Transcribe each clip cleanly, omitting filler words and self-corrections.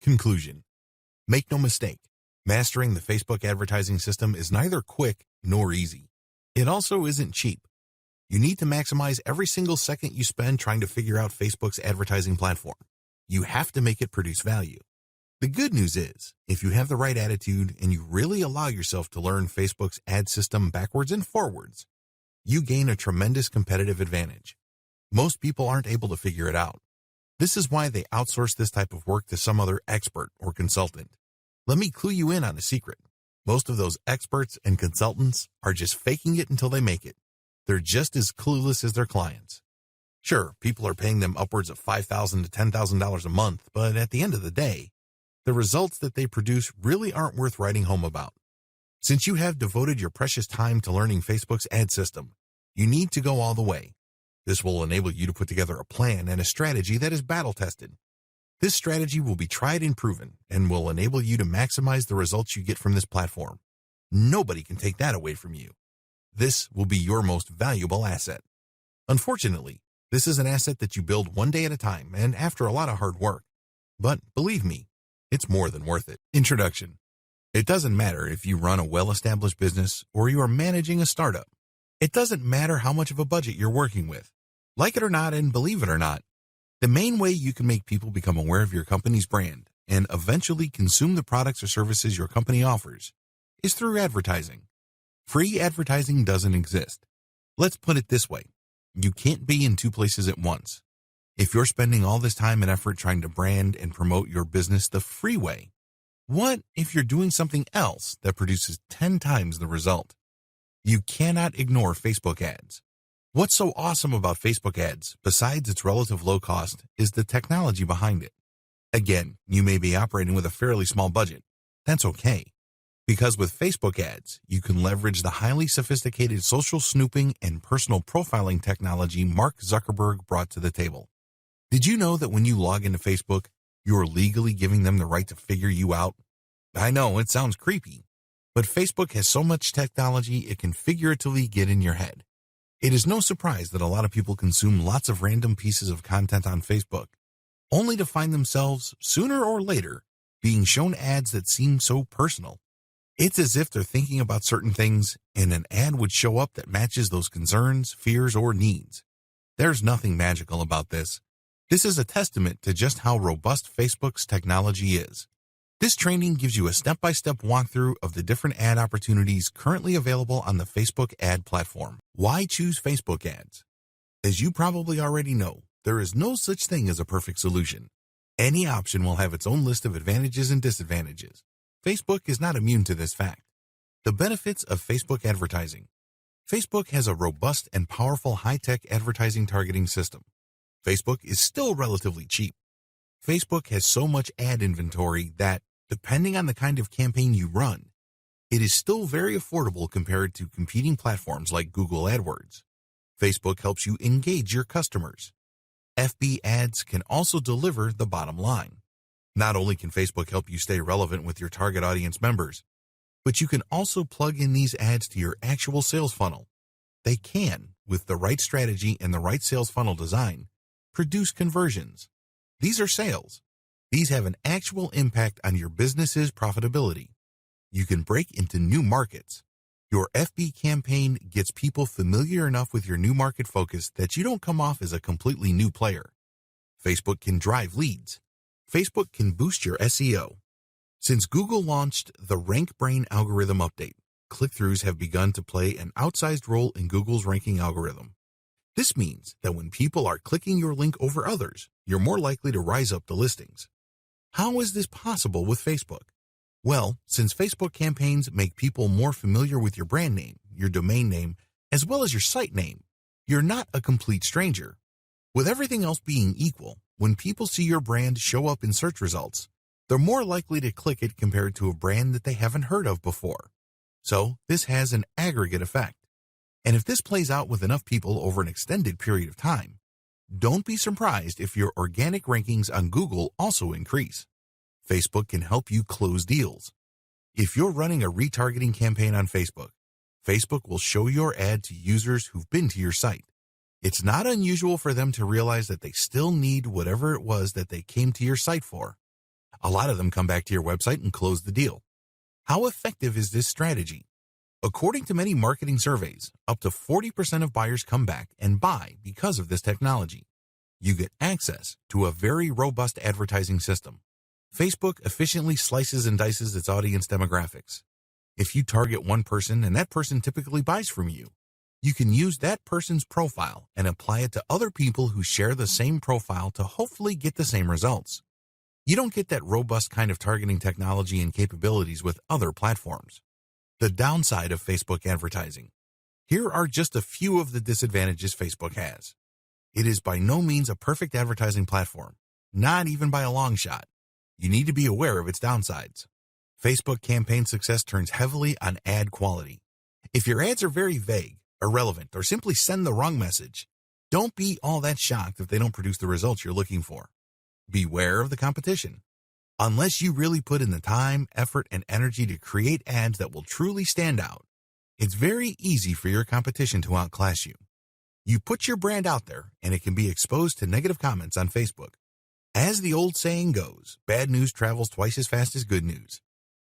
Conclusion. Make no mistake, mastering the Facebook advertising system is neither quick nor easy. It also isn't cheap. You need to maximize every single second you spend trying to figure out Facebook's advertising platform. You have to make it produce value. The good news is, if you have the right attitude and you really allow yourself to learn Facebook's ad system backwards and forwards, you gain a tremendous competitive advantage. Most people aren't able to figure it out. This is why they outsource this type of work to some other expert or consultant. Let me clue you in on a secret. Most of those experts and consultants are just faking it until they make it. They're just as clueless as their clients. Sure, people are paying them upwards of $5,000 to $10,000 a month, but at the end of the day, the results that they produce really aren't worth writing home about. Since you have devoted your precious time to learning Facebook's ad system, you need to go all the way. This will enable you to put together a plan and a strategy that is battle-tested. This strategy will be tried and proven and will enable you to maximize the results you get from this platform. Nobody can take that away from you. This will be your most valuable asset. Unfortunately, this is an asset that you build one day at a time and after a lot of hard work. But believe me, it's more than worth it. Introduction. It doesn't matter if you run a well-established business or you are managing a startup. It doesn't matter how much of a budget you're working with. Like it or not, and believe it or not, the main way you can make people become aware of your company's brand and eventually consume the products or services your company offers is through advertising. Free advertising doesn't exist. Let's put it this way. You can't be in two places at once. If you're spending all this time and effort trying to brand and promote your business the free way, what if you're doing something else that produces 10 times the result? You cannot ignore Facebook ads. What's so awesome about Facebook ads, besides its relative low cost, is the technology behind it. Again, you may be operating with a fairly small budget. That's okay. Because with Facebook ads, you can leverage the highly sophisticated social snooping and personal profiling technology Mark Zuckerberg brought to the table. Did you know that when you log into Facebook, you are legally giving them the right to figure you out? I know, it sounds creepy, but Facebook has so much technology it can figuratively get in your head. It is no surprise that a lot of people consume lots of random pieces of content on Facebook, only to find themselves, sooner or later, being shown ads that seem so personal. It's as if they're thinking about certain things, and an ad would show up that matches those concerns, fears, or needs. There's nothing magical about this. This is a testament to just how robust Facebook's technology is. This training gives you a step-by-step walkthrough of the different ad opportunities currently available on the Facebook ad platform. Why choose Facebook ads? As you probably already know, there is no such thing as a perfect solution. Any option will have its own list of advantages and disadvantages. Facebook is not immune to this fact. The benefits of Facebook advertising. Facebook has a robust and powerful high-tech advertising targeting system. Facebook is still relatively cheap. Facebook has so much ad inventory that, depending on the kind of campaign you run, it is still very affordable compared to competing platforms like Google AdWords. Facebook helps you engage your customers. FB ads can also deliver the bottom line. Not only can Facebook help you stay relevant with your target audience members, but you can also plug in these ads to your actual sales funnel. They can, with the right strategy and the right sales funnel design, produce conversions. These are sales. These have an actual impact on your business's profitability. You can break into new markets. Your FB campaign gets people familiar enough with your new market focus that you don't come off as a completely new player. Facebook can drive leads. Facebook can boost your SEO. Since Google launched the RankBrain algorithm update, click-throughs have begun to play an outsized role in Google's ranking algorithm. This means that when people are clicking your link over others, you're more likely to rise up the listings. How is this possible with Facebook? Well, since Facebook campaigns make people more familiar with your brand name, your domain name, as well as your site name, you're not a complete stranger. With everything else being equal, when people see your brand show up in search results, they're more likely to click it compared to a brand that they haven't heard of before. So this has an aggregate effect. And if this plays out with enough people over an extended period of time, don't be surprised if your organic rankings on Google also increase. Facebook can help you close deals. If you're running a retargeting campaign on Facebook, Facebook will show your ad to users who've been to your site. It's not unusual for them to realize that they still need whatever it was that they came to your site for. A lot of them come back to your website and close the deal. How effective is this strategy? According to many marketing surveys, up to 40% of buyers come back and buy because of this technology. You get access to a very robust advertising system. Facebook efficiently slices and dices its audience demographics. If you target one person and that person typically buys from you, you can use that person's profile and apply it to other people who share the same profile to hopefully get the same results. You don't get that robust kind of targeting technology and capabilities with other platforms. The downside of Facebook advertising. Here are just a few of the disadvantages Facebook has. It is by no means a perfect advertising platform, not even by a long shot. You need to be aware of its downsides. Facebook campaign success turns heavily on ad quality. If your ads are very vague, irrelevant, or simply send the wrong message, don't be all that shocked if they don't produce the results you're looking for. Beware of the competition. Unless you really put in the time, effort, and energy to create ads that will truly stand out, it's very easy for your competition to outclass you. You put your brand out there, and it can be exposed to negative comments on Facebook. As the old saying goes, bad news travels twice as fast as good news.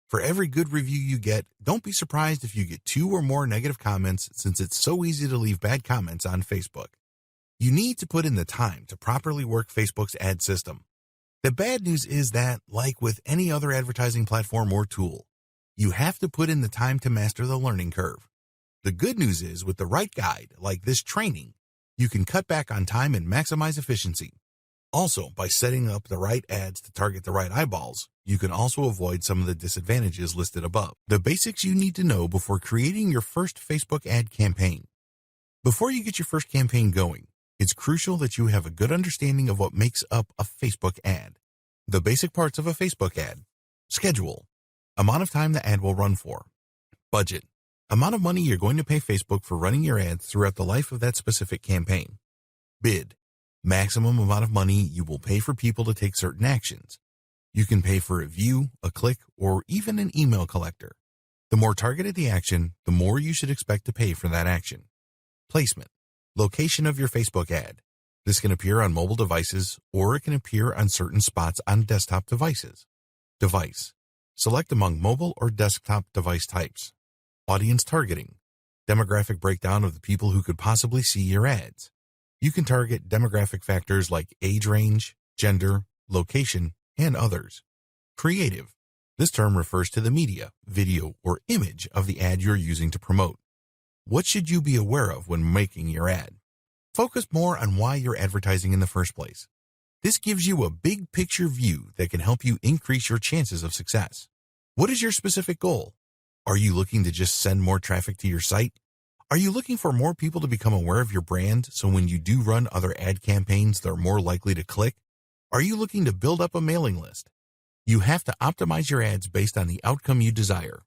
For every good review you get, don't be surprised if you get 2 or more negative comments, since it's so easy to leave bad comments on Facebook. You need to put in the time to properly work Facebook's ad system. The bad news is that, like with any other advertising platform or tool, you have to put in the time to master the learning curve. The good news is, with the right guide, like this training, you can cut back on time and maximize efficiency. Also, by setting up the right ads to target the right eyeballs, you can also avoid some of the disadvantages listed above. The basics you need to know before creating your first Facebook ad campaign. Before you get your first campaign going, it's crucial that you have a good understanding of what makes up a Facebook ad. The basic parts of a Facebook ad. Schedule. Amount of time the ad will run for. Budget. Amount of money you're going to pay Facebook for running your ads throughout the life of that specific campaign. Bid. Maximum amount of money you will pay for people to take certain actions. You can pay for a view, a click, or even an email collector. The more targeted the action, the more you should expect to pay for that action. Placement. Location of your Facebook ad. This can appear on mobile devices, or it can appear on certain spots on desktop devices. Device. Select among mobile or desktop device types. Audience targeting. Demographic breakdown of the people who could possibly see your ads. You can target demographic factors like age range, gender, location, and others. Creative. This term refers to the media, video, or image of the ad you're using to promote. What should you be aware of when making your ad? Focus more on why you're advertising in the first place. This gives you a big picture view that can help you increase your chances of success. What is your specific goal? Are you looking to just send more traffic to your site? Are you looking for more people to become aware of your brand so when you do run other ad campaigns, they're more likely to click? Are you looking to build up a mailing list? You have to optimize your ads based on the outcome you desire.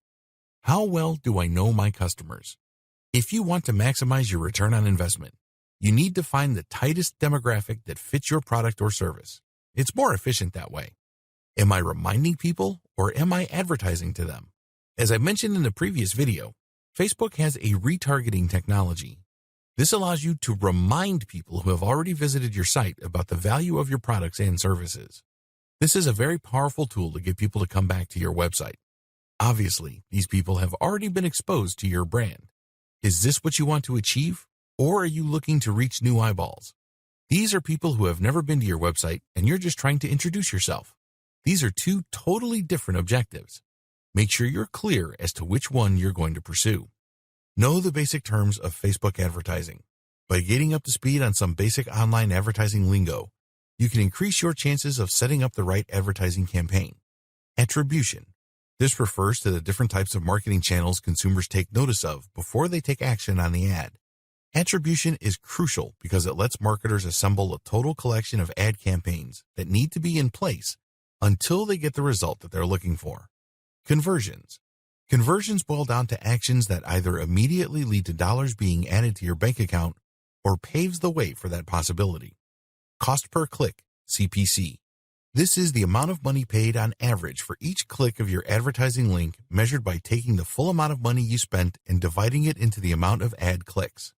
How well do I know my customers? If you want to maximize your return on investment, you need to find the tightest demographic that fits your product or service. It's more efficient that way. Am I reminding people, or am I advertising to them? As I mentioned in the previous video, Facebook has a retargeting technology. This allows you to remind people who have already visited your site about the value of your products and services. This is a very powerful tool to get people to come back to your website. Obviously, these people have already been exposed to your brand. Is this what you want to achieve, or are you looking to reach new eyeballs? These are people who have never been to your website, and you're just trying to introduce yourself. These are two totally different objectives. Make sure you're clear as to which one you're going to pursue. Know the basic terms of Facebook advertising. By getting up to speed on some basic online advertising lingo, you can increase your chances of setting up the right advertising campaign. Attribution. This refers to the different types of marketing channels consumers take notice of before they take action on the ad. Attribution is crucial because it lets marketers assemble a total collection of ad campaigns that need to be in place until they get the result that they're looking for. Conversions. Conversions boil down to actions that either immediately lead to dollars being added to your bank account or paves the way for that possibility. Cost per click, CPC. This is the amount of money paid on average for each click of your advertising link, measured by taking the full amount of money you spent and dividing it into the amount of ad clicks.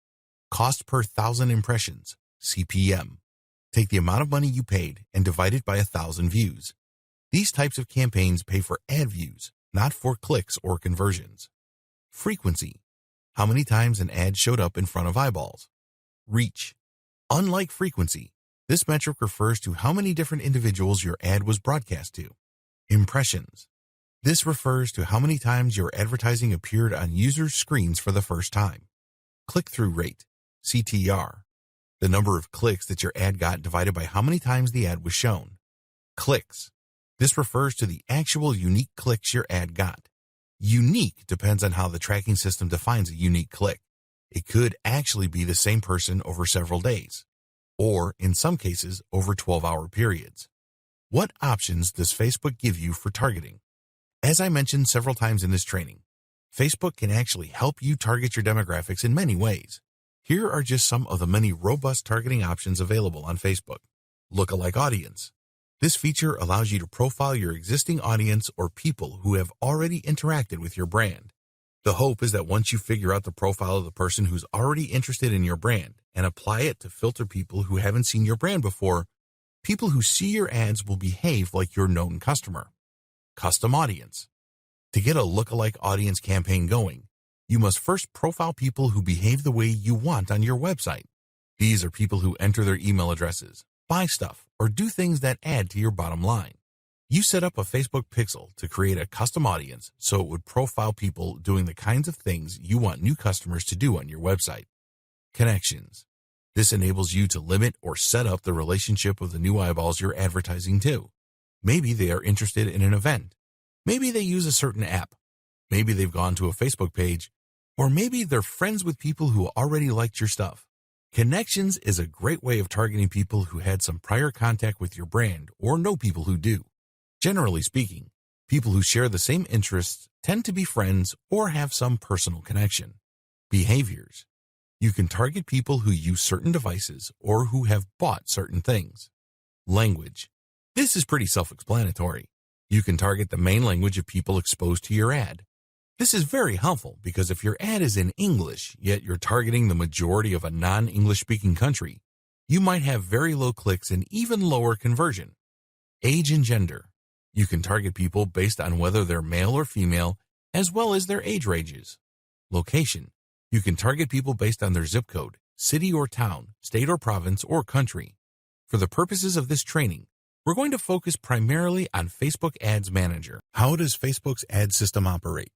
Cost per 1,000 impressions, CPM. Take the amount of money you paid and divide it by 1,000 views. These types of campaigns pay for ad views, not for clicks or conversions. Frequency. How many times an ad showed up in front of eyeballs. Reach. Unlike frequency, this metric refers to how many different individuals your ad was broadcast to. Impressions. This refers to how many times your advertising appeared on users' screens for the first time. Click-through rate, CTR. The number of clicks that your ad got divided by how many times the ad was shown. Clicks. This refers to the actual unique clicks your ad got. Unique depends on how the tracking system defines a unique click. It could actually be the same person over several days, or in some cases over 12-hour periods. What options does Facebook give you for targeting? As I mentioned several times in this training, Facebook can actually help you target your demographics in many ways. Here are just some of the many robust targeting options available on Facebook. Lookalike audience. This feature allows you to profile your existing audience or people who have already interacted with your brand. The hope is that once you figure out the profile of the person who's already interested in your brand and apply it to filter people who haven't seen your brand before, people who see your ads will behave like your known customer. Custom audience. To get a lookalike audience campaign going, you must first profile people who behave the way you want on your website. These are people who enter their email addresses, buy stuff, or do things that add to your bottom line. You set up a Facebook pixel to create a custom audience so it would profile people doing the kinds of things you want new customers to do on your website. Connections. This enables you to limit or set up the relationship of the new eyeballs you're advertising to. Maybe they are interested in an event. Maybe they use a certain app. Maybe they've gone to a Facebook page. Or maybe they're friends with people who already liked your stuff. Connections is a great way of targeting people who had some prior contact with your brand or know people who do. Generally speaking, people who share the same interests tend to be friends or have some personal connection. Behaviors. You can target people who use certain devices or who have bought certain things. Language. This is pretty self-explanatory. You can target the main language of people exposed to your ad. This is very helpful because if your ad is in English, yet you're targeting the majority of a non-English speaking country, you might have very low clicks and even lower conversion. Age and gender. You can target people based on whether they're male or female, as well as their age ranges. Location. You can target people based on their zip code, city or town, state or province, or country. For the purposes of this training, we're going to focus primarily on Facebook Ads Manager. How does Facebook's ad system operate?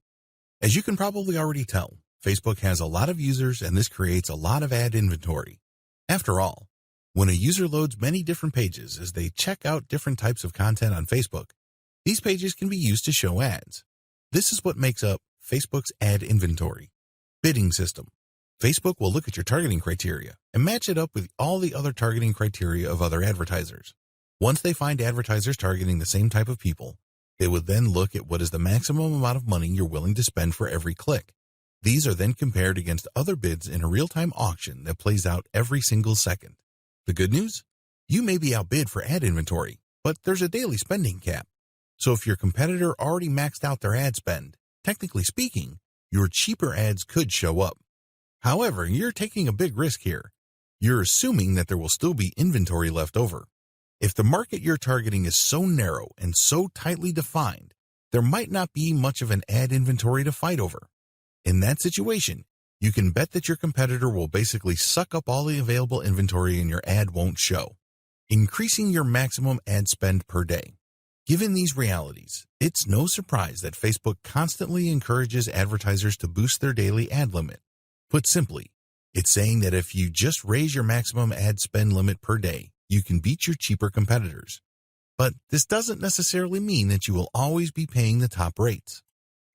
As you can probably already tell, Facebook has a lot of users and this creates a lot of ad inventory. After all, when a user loads many different pages as they check out different types of content on Facebook, these pages can be used to show ads. This is what makes up Facebook's ad inventory. Bidding system. Facebook will look at your targeting criteria and match it up with all the other targeting criteria of other advertisers. Once they find advertisers targeting the same type of people, they would then look at what is the maximum amount of money you're willing to spend for every click. These are then compared against other bids in a real-time auction that plays out every single second. The good news? You may be outbid for ad inventory, but there's a daily spending cap. So if your competitor already maxed out their ad spend, technically speaking, your cheaper ads could show up. However, you're taking a big risk here. You're assuming that there will still be inventory left over. If the market you're targeting is so narrow and so tightly defined, there might not be much of an ad inventory to fight over. In that situation, you can bet that your competitor will basically suck up all the available inventory and your ad won't show. Increasing your maximum ad spend per day. Given these realities, it's no surprise that Facebook constantly encourages advertisers to boost their daily ad limit. Put simply, it's saying that if you just raise your maximum ad spend limit per day, you can beat your cheaper competitors. But this doesn't necessarily mean that you will always be paying the top rates.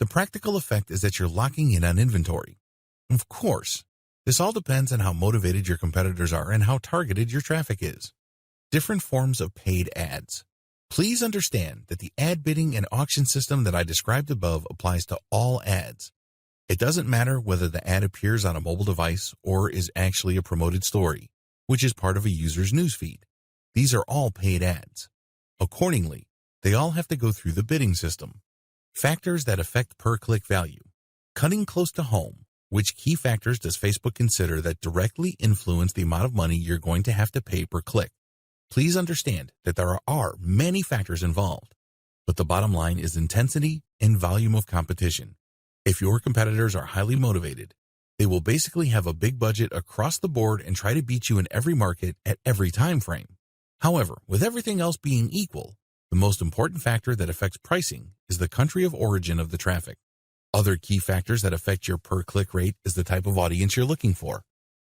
The practical effect is that you're locking in on inventory. Of course, this all depends on how motivated your competitors are and how targeted your traffic is. Different forms of paid ads. Please understand that the ad bidding and auction system that I described above applies to all ads. It doesn't matter whether the ad appears on a mobile device or is actually a promoted story, which is part of a user's newsfeed. These are all paid ads. Accordingly, they all have to go through the bidding system. Factors that affect per-click value. Cutting close to home, which key factors does Facebook consider that directly influence the amount of money you're going to have to pay per click? Please understand that there are many factors involved. But the bottom line is intensity and volume of competition. If your competitors are highly motivated, they will basically have a big budget across the board and try to beat you in every market at every time frame. However, with everything else being equal, the most important factor that affects pricing is the country of origin of the traffic. Other key factors that affect your per-click rate is the type of audience you're looking for.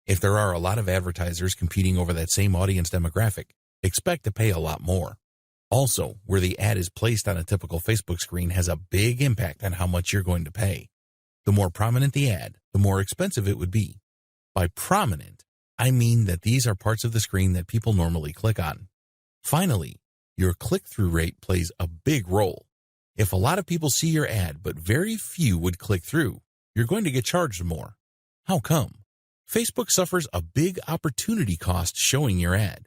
If there are a lot of advertisers competing over that same audience demographic, expect to pay a lot more. Also, where the ad is placed on a typical Facebook screen has a big impact on how much you're going to pay. The more prominent the ad, the more expensive it would be. By prominent, I mean that these are parts of the screen that people normally click on. Finally, your click-through rate plays a big role. If a lot of people see your ad but very few would click through, you're going to get charged more. How come? Facebook suffers a big opportunity cost showing your ad.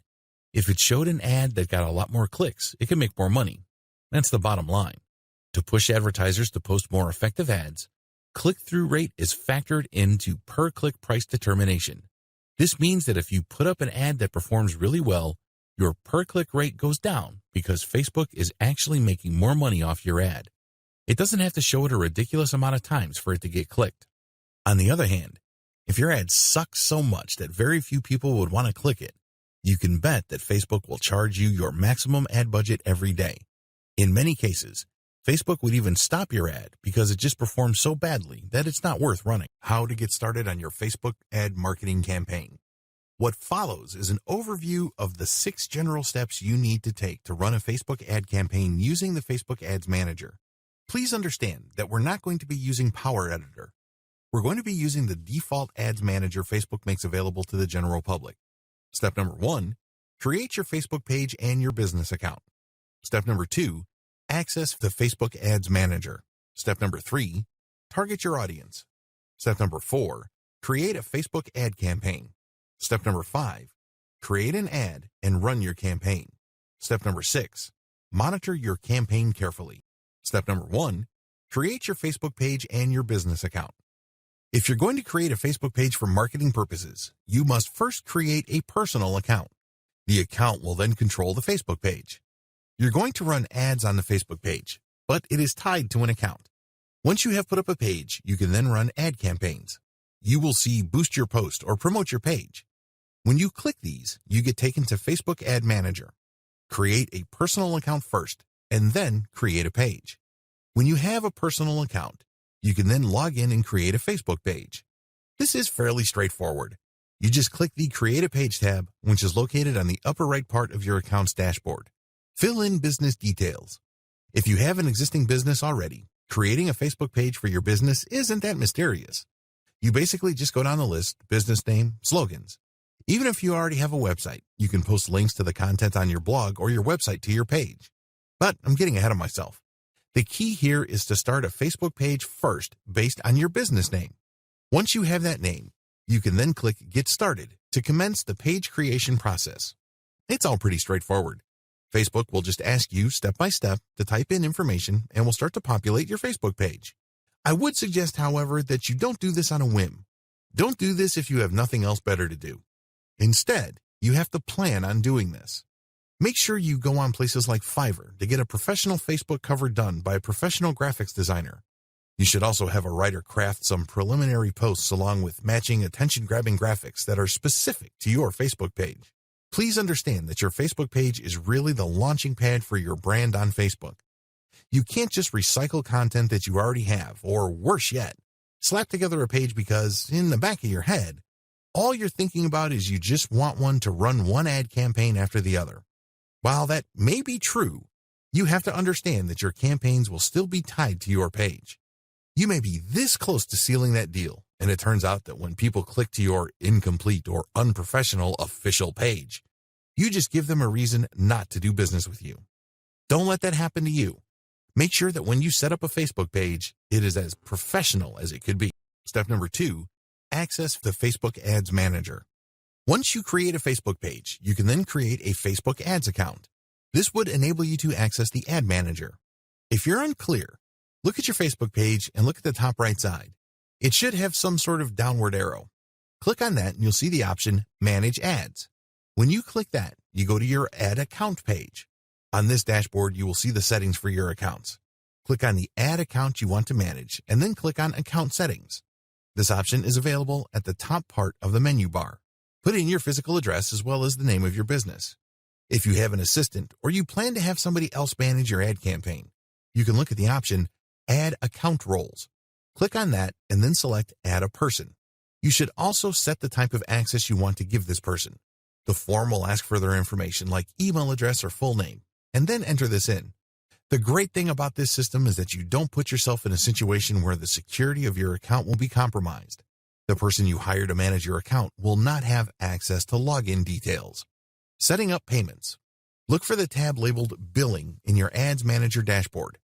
If it showed an ad that got a lot more clicks, it can make more money. That's the bottom line. To push advertisers to post more effective ads, click-through rate is factored into per-click price determination. This means that if you put up an ad that performs really well, your per-click rate goes down because Facebook is actually making more money off your ad. It doesn't have to show it a ridiculous amount of times for it to get clicked. On the other hand, if your ad sucks so much that very few people would want to click it, you can bet that Facebook will charge you your maximum ad budget every day. In many cases, Facebook would even stop your ad because it just performs so badly that it's not worth running. How to get started on your Facebook ad marketing campaign. What follows is an overview of the 6 general steps you need to take to run a Facebook ad campaign using the Facebook Ads Manager. Please understand that we're not going to be using Power Editor. We're going to be using the default Ads Manager Facebook makes available to the general public. Step number 1, create your Facebook page and your business account. Step number 2, access the Facebook Ads Manager. Step number 3, target your audience. Step number 4, create a Facebook ad campaign. Step number 5, create an ad and run your campaign. Step number 6, monitor your campaign carefully. Step number 1, create your Facebook page and your business account. If you're going to create a Facebook page for marketing purposes, you must first create a personal account. The account will then control the Facebook page. You're going to run ads on the Facebook page, but it is tied to an account. Once you have put up a page, you can then run ad campaigns. You will see Boost Your Post or Promote Your Page. When you click these, you get taken to Facebook Ad Manager. Create a personal account first, and then create a page. When you have a personal account, you can then log in and create a Facebook page. This is fairly straightforward. You just click the Create a Page tab, which is located on the upper right part of your account's dashboard. Fill in business details. If you have an existing business already, creating a Facebook page for your business isn't that mysterious. You basically just go down the list, business name, slogans. Even if you already have a website, you can post links to the content on your blog or your website to your page. But I'm getting ahead of myself. The key here is to start a Facebook page first based on your business name. Once you have that name, you can then click Get Started to commence the page creation process. It's all pretty straightforward. Facebook will just ask you step by step to type in information and will start to populate your Facebook page. I would suggest, however, that you don't do this on a whim. Don't do this if you have nothing else better to do. Instead, you have to plan on doing this. Make sure you go on places like Fiverr to get a professional Facebook cover done by a professional graphics designer. You should also have a writer craft some preliminary posts along with matching attention-grabbing graphics that are specific to your Facebook page. Please understand that your Facebook page is really the launching pad for your brand on Facebook. You can't just recycle content that you already have, or worse yet, slap together a page because, in the back of your head, all you're thinking about is you just want one to run one ad campaign after the other. While that may be true, you have to understand that your campaigns will still be tied to your page. You may be this close to sealing that deal, and it turns out that when people click to your incomplete or unprofessional official page, you just give them a reason not to do business with you. Don't let that happen to you. Make sure that when you set up a Facebook page, it is as professional as it could be. Step number 2, access the Facebook Ads Manager. Once you create a Facebook page, you can then create a Facebook Ads account. This would enable you to access the Ad Manager. If you're unclear, look at your Facebook page and look at the top right side. It should have some sort of downward arrow. Click on that and you'll see the option Manage Ads. When you click that, you go to your ad account page. On this dashboard, you will see the settings for your accounts. Click on the Add Account you want to manage, and then click on Account Settings. This option is available at the top part of the menu bar. Put in your physical address as well as the name of your business. If you have an assistant or you plan to have somebody else manage your ad campaign, you can look at the option Add Account Roles. Click on that and then select Add a Person. You should also set the type of access you want to give this person. The form will ask for their information like email address or full name, and then enter this in. The great thing about this system is that you don't put yourself in a situation where the security of your account will be compromised. The person you hire to manage your account will not have access to login details. Setting up payments. Look for the tab labeled Billing in your Ads Manager dashboard.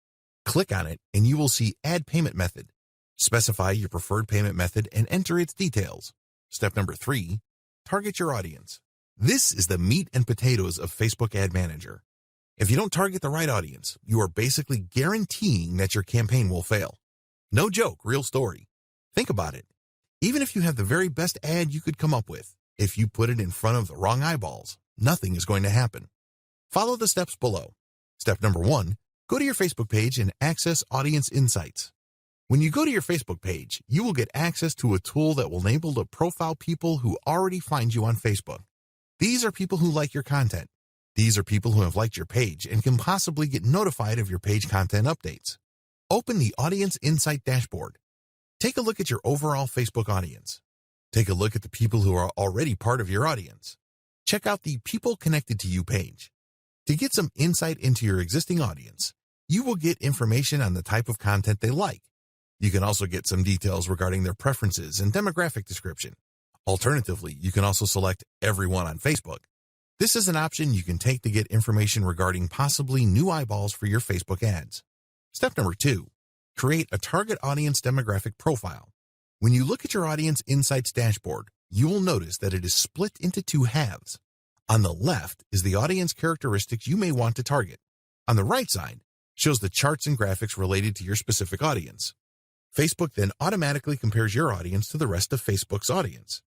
Click on it and you will see Add Payment Method. Specify your preferred payment method and enter its details. Step number 3, target your audience. This is the meat and potatoes of Facebook Ad Manager. If you don't target the right audience, you are basically guaranteeing that your campaign will fail. No joke, real story. Think about it. Even if you have the very best ad you could come up with, if you put it in front of the wrong eyeballs, nothing is going to happen. Follow the steps below. Step number 1, go to your Facebook page and access Audience Insights. When you go to your Facebook page, you will get access to a tool that will enable to profile people who already find you on Facebook. These are people who like your content. These are people who have liked your page and can possibly get notified of your page content updates. Open the Audience Insight dashboard. Take a look at your overall Facebook audience. Take a look at the people who are already part of your audience. Check out the People Connected to You page. To get some insight into your existing audience, you will get information on the type of content they like. You can also get some details regarding their preferences and demographic description. Alternatively, you can also select Everyone on Facebook. This is an option you can take to get information regarding possibly new eyeballs for your Facebook ads. Step number 2, create a target audience demographic profile. When you look at your Audience Insights dashboard, you will notice that it is split into 2 halves. On the left is the audience characteristics you may want to target. On the right side shows the charts and graphics related to your specific audience. Facebook then automatically compares your audience to the rest of Facebook's audience.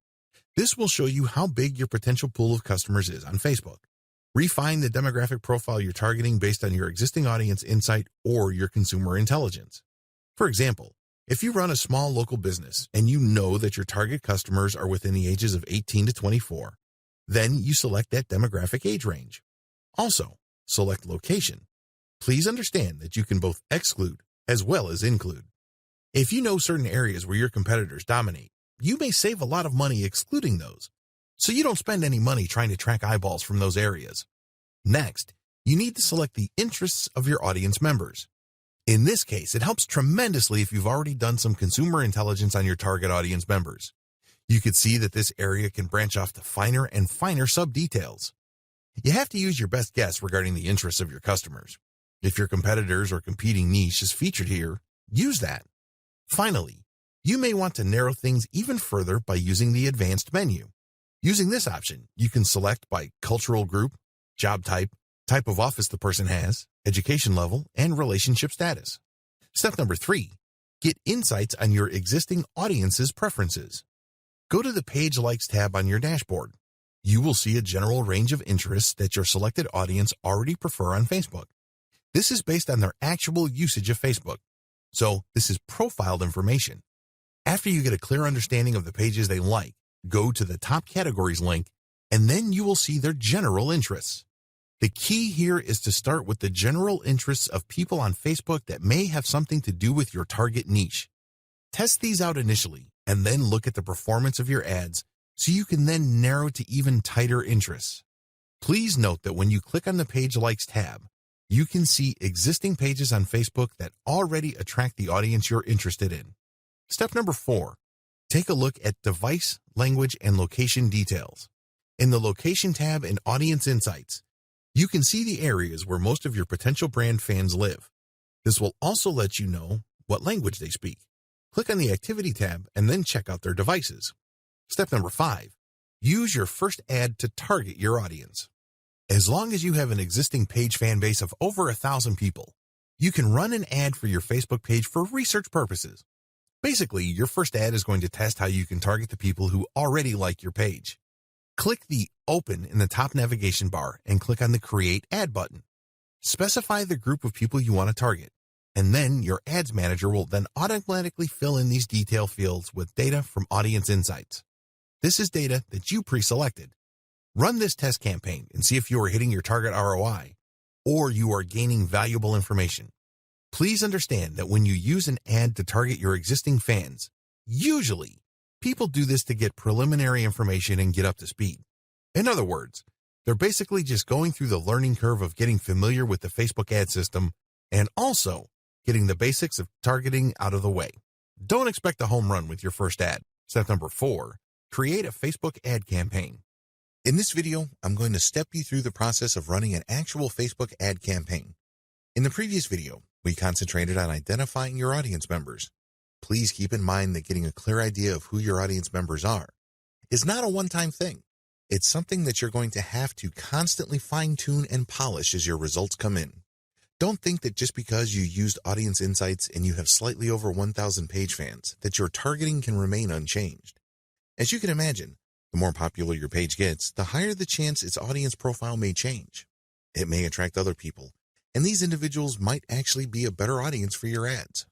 This will show you how big your potential pool of customers is on Facebook. Refine the demographic profile you're targeting based on your existing audience insight or your consumer intelligence. For example, if you run a small local business and you know that your target customers are within the ages of 18 to 24, then you select that demographic age range. Also, select location. Please understand that you can both exclude as well as include. If you know certain areas where your competitors dominate, you may save a lot of money excluding those, so you don't spend any money trying to track eyeballs from those areas. Next, you need to select the interests of your audience members. In this case, it helps tremendously if you've already done some consumer intelligence on your target audience members. You could see that this area can branch off to finer and finer sub-details. You have to use your best guess regarding the interests of your customers. If your competitors or competing niche is featured here, use that. Finally, you may want to narrow things even further by using the advanced menu. Using this option, you can select by cultural group, job type, type of office the person has, education level, and relationship status. Step number 3, get insights on your existing audience's preferences. Go to the Page Likes tab on your dashboard. You will see a general range of interests that your selected audience already prefer on Facebook. This is based on their actual usage of Facebook. So this is profiled information. After you get a clear understanding of the pages they like, go to the Top Categories link, and then you will see their general interests. The key here is to start with the general interests of people on Facebook that may have something to do with your target niche. Test these out initially, and then look at the performance of your ads so you can then narrow to even tighter interests. Please note that when you click on the Page Likes tab, you can see existing pages on Facebook that already attract the audience you're interested in. Step number 4, take a look at device, language, and location details. In the Location tab in Audience Insights, you can see the areas where most of your potential brand fans live. This will also let you know what language they speak. Click on the Activity tab and then check out their devices. Step number 5, use your first ad to target your audience. As long as you have an existing page fan base of over 1,000 people, you can run an ad for your Facebook page for research purposes. Basically, your first ad is going to test how you can target the people who already like your page. Click the Open in the top navigation bar and click on the Create Ad button. Specify the group of people you want to target, and then your ads manager will then automatically fill in these detail fields with data from audience insights. This is data that you pre-selected. Run this test campaign and see if you are hitting your target ROI or you are gaining valuable information. Please understand that when you use an ad to target your existing fans, usually people do this to get preliminary information and get up to speed. In other words, they're basically just going through the learning curve of getting familiar with the Facebook ad system and also getting the basics of targeting out of the way. Don't expect a home run with your first ad. Step number 4, create a Facebook ad campaign. In this video, I'm going to step you through the process of running an actual Facebook ad campaign. In the previous video, we concentrated on identifying your audience members. Please keep in mind that getting a clear idea of who your audience members are is not a one-time thing. It's something that you're going to have to constantly fine-tune and polish as your results come in. Don't think that just because you used audience insights and you have slightly over 1,000 page fans that your targeting can remain unchanged. As you can imagine, the more popular your page gets, the higher the chance its audience profile may change. It may attract other people, and these individuals might actually be a better audience for your ads.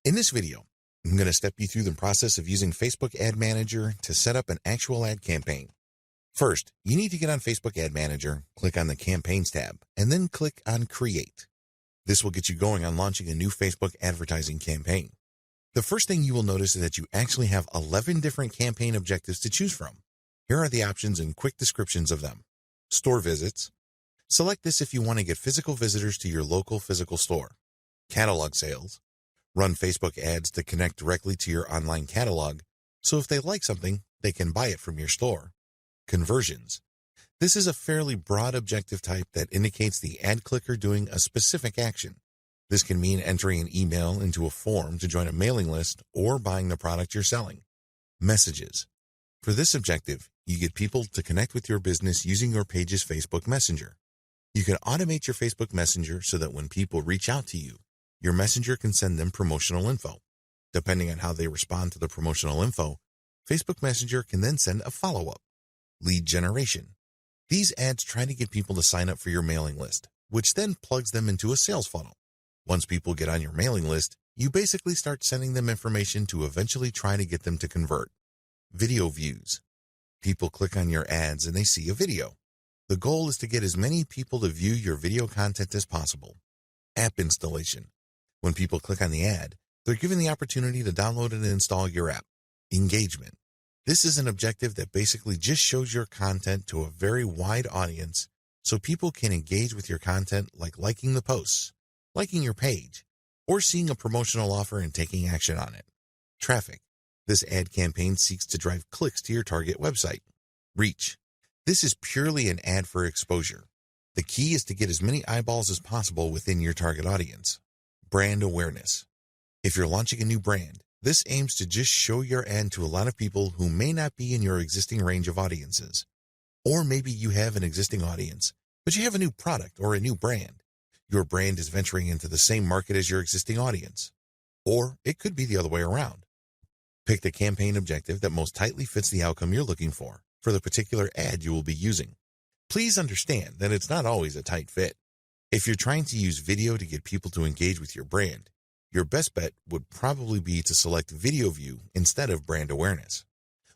In this video, I'm going to step you through the process of using Facebook Ad Manager to set up an actual ad campaign. First, you need to get on Facebook Ad Manager, click on the Campaigns tab, and then click on Create. This will get you going on launching a new Facebook advertising campaign. The first thing you will notice is that you actually have 11 different campaign objectives to choose from. Here are the options and quick descriptions of them. Store visits. Select this if you want to get physical visitors to your local physical store. Catalog sales. Run Facebook ads to connect directly to your online catalog, so if they like something, they can buy it from your store. Conversions. This is a fairly broad objective type that indicates the ad clicker doing a specific action. This can mean entering an email into a form to join a mailing list or buying the product you're selling. Messages. For this objective, you get people to connect with your business using your page's Facebook Messenger. You can automate your Facebook Messenger so that when people reach out to you, your messenger can send them promotional info. Depending on how they respond to the promotional info, Facebook Messenger can then send a follow-up. Lead generation. These ads try to get people to sign up for your mailing list, which then plugs them into a sales funnel. Once people get on your mailing list, you basically start sending them information to eventually try to get them to convert. Video views. People click on your ads and they see a video. The goal is to get as many people to view your video content as possible. App installation. When people click on the ad, they're given the opportunity to download and install your app. Engagement. This is an objective that basically just shows your content to a very wide audience so people can engage with your content like liking the posts, liking your page, or seeing a promotional offer and taking action on it. Traffic. This ad campaign seeks to drive clicks to your target website. Reach. This is purely an ad for exposure. The key is to get as many eyeballs as possible within your target audience. Brand awareness. If you're launching a new brand, this aims to just show your ad to a lot of people who may not be in your existing range of audiences. Or maybe you have an existing audience, but you have a new product or a new brand. Your brand is venturing into the same market as your existing audience. Or it could be the other way around. Pick the campaign objective that most tightly fits the outcome you're looking for the particular ad you will be using. Please understand that it's not always a tight fit. If you're trying to use video to get people to engage with your brand, your best bet would probably be to select video view instead of brand awareness.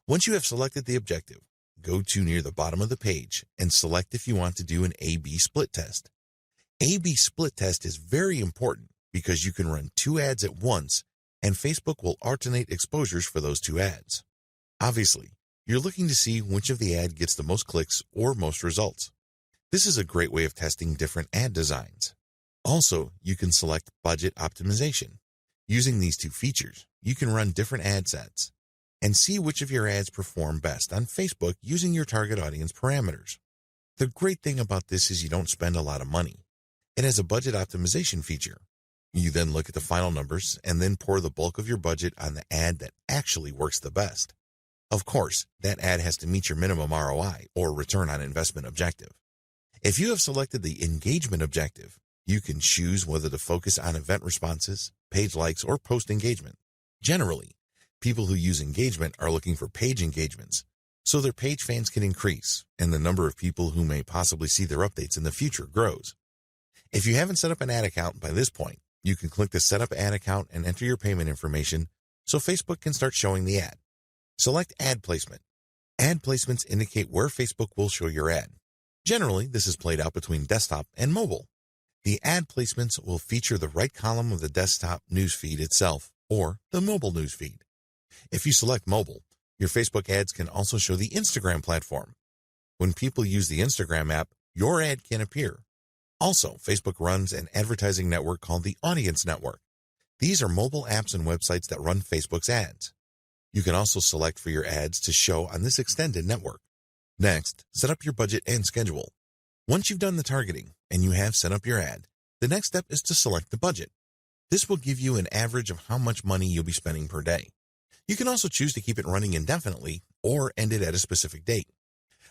Once you have selected the objective, go to near the bottom of the page and select if you want to do an A/B split test. A/B split test is very important because you can run 2 ads at once and Facebook will alternate exposures for those 2 ads. Obviously, you're looking to see which of the ad gets the most clicks or most results. This is a great way of testing different ad designs. Also, you can select budget optimization. Using these 2 features, you can run different ad sets and see which of your ads perform best on Facebook using your target audience parameters. The great thing about this is you don't spend a lot of money. It has a budget optimization feature. You then look at the final numbers and then pour the bulk of your budget on the ad that actually works the best. Of course, that ad has to meet your minimum ROI or return on investment objective. If you have selected the engagement objective, you can choose whether to focus on event responses, page likes, or post engagement. Generally, people who use engagement are looking for page engagements, so their page fans can increase and the number of people who may possibly see their updates in the future grows. If you haven't set up an ad account by this point, you can click the Set Up Ad Account and enter your payment information so Facebook can start showing the ad. Select Ad Placement. Ad placements indicate where Facebook will show your ad. Generally, this is played out between desktop and mobile. The ad placements will feature the right column of the desktop newsfeed itself or the mobile newsfeed. If you select mobile, your Facebook ads can also show the Instagram platform. When people use the Instagram app, your ad can appear. Also, Facebook runs an advertising network called the Audience Network. These are mobile apps and websites that run Facebook's ads. You can also select for your ads to show on this extended network. Next, set up your budget and schedule. Once you've done the targeting and you have set up your ad, the next step is to select the budget. This will give you an average of how much money you'll be spending per day. You can also choose to keep it running indefinitely or end it at a specific date.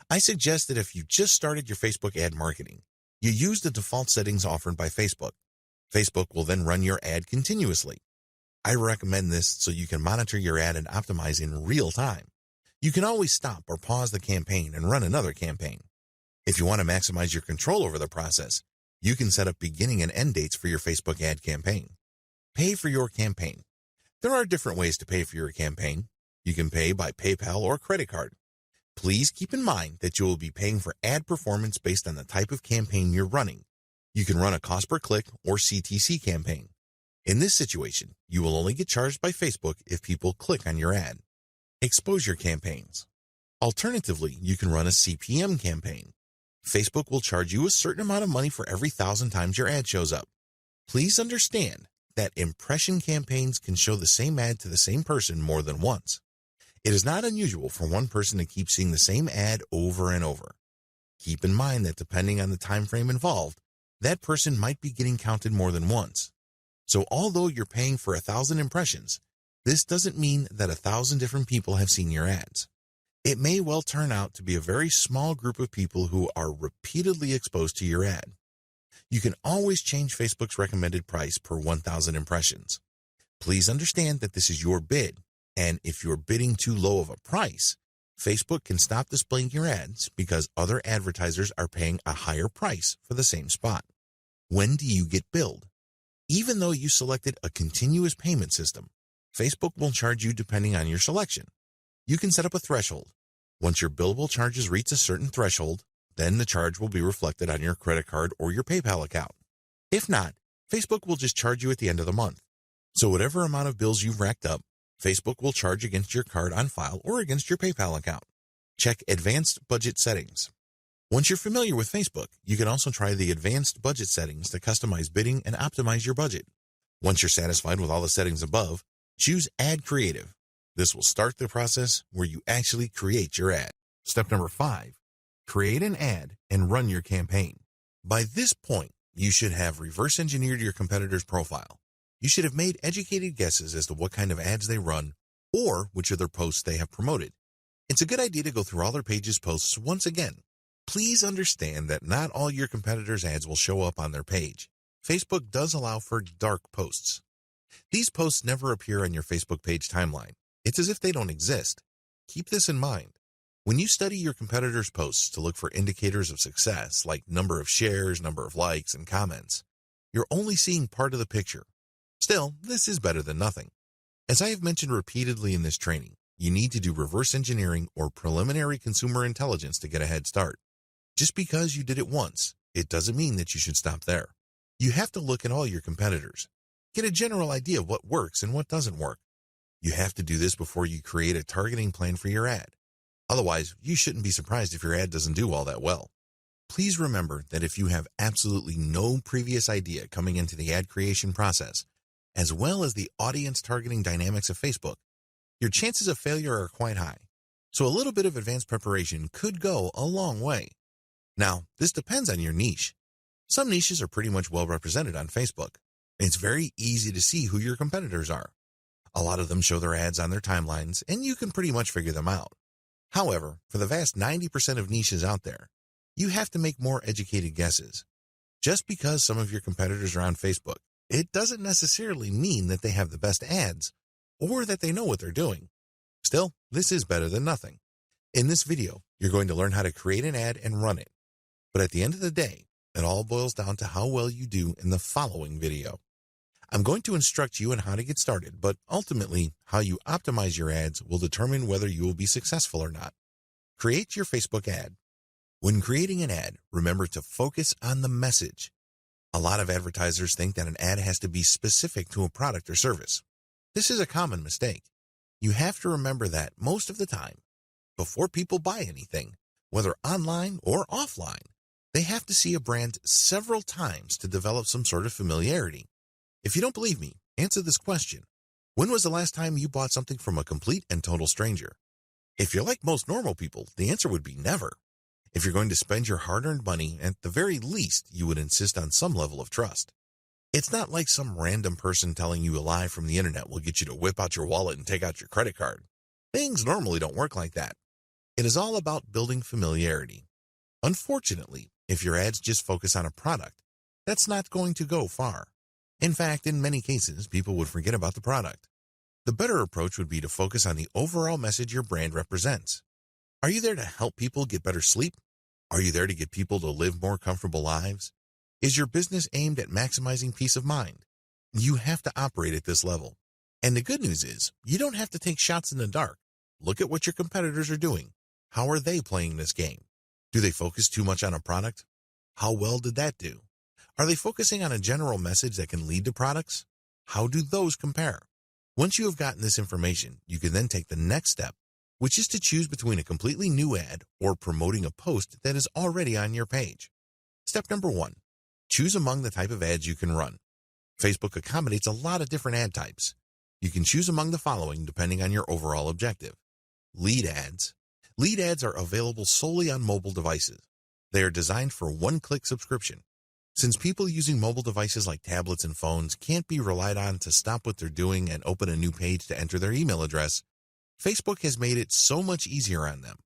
I suggest that if you just started your Facebook ad marketing, you use the default settings offered by Facebook. Facebook will then run your ad continuously. I recommend this so you can monitor your ad and optimize in real time. You can always stop or pause the campaign and run another campaign. If you want to maximize your control over the process, you can set up beginning and end dates for your Facebook ad campaign. Pay for your campaign. There are different ways to pay for your campaign. You can pay by PayPal or credit card. Please keep in mind that you will be paying for ad performance based on the type of campaign you're running. You can run a cost per click or CTC campaign. In this situation, you will only get charged by Facebook if people click on your ad. Exposure campaigns. Alternatively, you can run a CPM campaign. Facebook will charge you a certain amount of money for every 1,000 times your ad shows up. Please understand that impression campaigns can show the same ad to the same person more than once. It is not unusual for one person to keep seeing the same ad over and over. Keep in mind that depending on the time frame involved, that person might be getting counted more than once. So although you're paying for 1,000 impressions, this doesn't mean that 1,000 different people have seen your ads. It may well turn out to be a very small group of people who are repeatedly exposed to your ad. You can always change Facebook's recommended price per 1,000 impressions. Please understand that this is your bid, and if you're bidding too low of a price, Facebook can stop displaying your ads because other advertisers are paying a higher price for the same spot. When do you get billed? Even though you selected a continuous payment system, Facebook will charge you depending on your selection. You can set up a threshold. Once your billable charges reach a certain threshold, then the charge will be reflected on your credit card or your PayPal account. If not, Facebook will just charge you at the end of the month. So whatever amount of bills you've racked up, Facebook will charge against your card on file or against your PayPal account. Check Advanced Budget Settings. Once you're familiar with Facebook, you can also try the Advanced Budget Settings to customize bidding and optimize your budget. Once you're satisfied with all the settings above, choose Ad Creative. This will start the process where you actually create your ad. Step number 5, create an ad and run your campaign. By this point, you should have reverse engineered your competitor's profile. You should have made educated guesses as to what kind of ads they run or which of their posts they have promoted. It's a good idea to go through all their pages' posts once again. Please understand that not all your competitors' ads will show up on their page. Facebook does allow for dark posts. These posts never appear on your Facebook page timeline. It's as if they don't exist. Keep this in mind. When you study your competitors' posts to look for indicators of success, like number of shares, number of likes, and comments, you're only seeing part of the picture. Still, this is better than nothing. As I have mentioned repeatedly in this training, you need to do reverse engineering or preliminary consumer intelligence to get a head start. Just because you did it once, it doesn't mean that you should stop there. You have to look at all your competitors. Get a general idea of what works and what doesn't work. You have to do this before you create a targeting plan for your ad. Otherwise, you shouldn't be surprised if your ad doesn't do all that well. Please remember that if you have absolutely no previous idea coming into the ad creation process, as well as the audience targeting dynamics of Facebook, your chances of failure are quite high. So a little bit of advanced preparation could go a long way. Now, this depends on your niche. Some niches are pretty much well represented on Facebook. It's very easy to see who your competitors are. A lot of them show their ads on their timelines, and you can pretty much figure them out. However, for the vast 90% of niches out there, you have to make more educated guesses. Just because some of your competitors are on Facebook, it doesn't necessarily mean that they have the best ads or that they know what they're doing. Still, this is better than nothing. In this video, you're going to learn how to create an ad and run it. But at the end of the day, It all boils down to how well you do in the following video. I'm going to instruct you on how to get started, but ultimately, how you optimize your ads will determine whether you will be successful or not. Create your Facebook ad. When creating an ad, remember to focus on the message. A lot of advertisers think that an ad has to be specific to a product or service. This is a common mistake. You have to remember that most of the time, before people buy anything, whether online or offline, they have to see a brand several times to develop some sort of familiarity. If you don't believe me, answer this question. When was the last time you bought something from a complete and total stranger? If you're like most normal people, the answer would be never. If you're going to spend your hard-earned money, at the very least, you would insist on some level of trust. It's not like some random person telling you a lie from the internet will get you to whip out your wallet and take out your credit card. Things normally don't work like that. It is all about building familiarity. Unfortunately, if your ads just focus on a product, that's not going to go far. In fact, in many cases, people would forget about the product. The better approach would be to focus on the overall message your brand represents. Are you there to help people get better sleep? Are you there to get people to live more comfortable lives? Is your business aimed at maximizing peace of mind? You have to operate at this level. And the good news is, you don't have to take shots in the dark. Look at what your competitors are doing. How are they playing this game? Do they focus too much on a product? How well did that do? Are they focusing on a general message that can lead to products? How do those compare? Once you have gotten this information, you can then take the next step, which is to choose between a completely new ad or promoting a post that is already on your page. Step number 1, choose among the type of ads you can run. Facebook accommodates a lot of different ad types. You can choose among the following depending on your overall objective. Lead ads. Lead ads are available solely on mobile devices. They are designed for one-click subscription. Since people using mobile devices like tablets and phones can't be relied on to stop what they're doing and open a new page to enter their email address, Facebook has made it so much easier on them.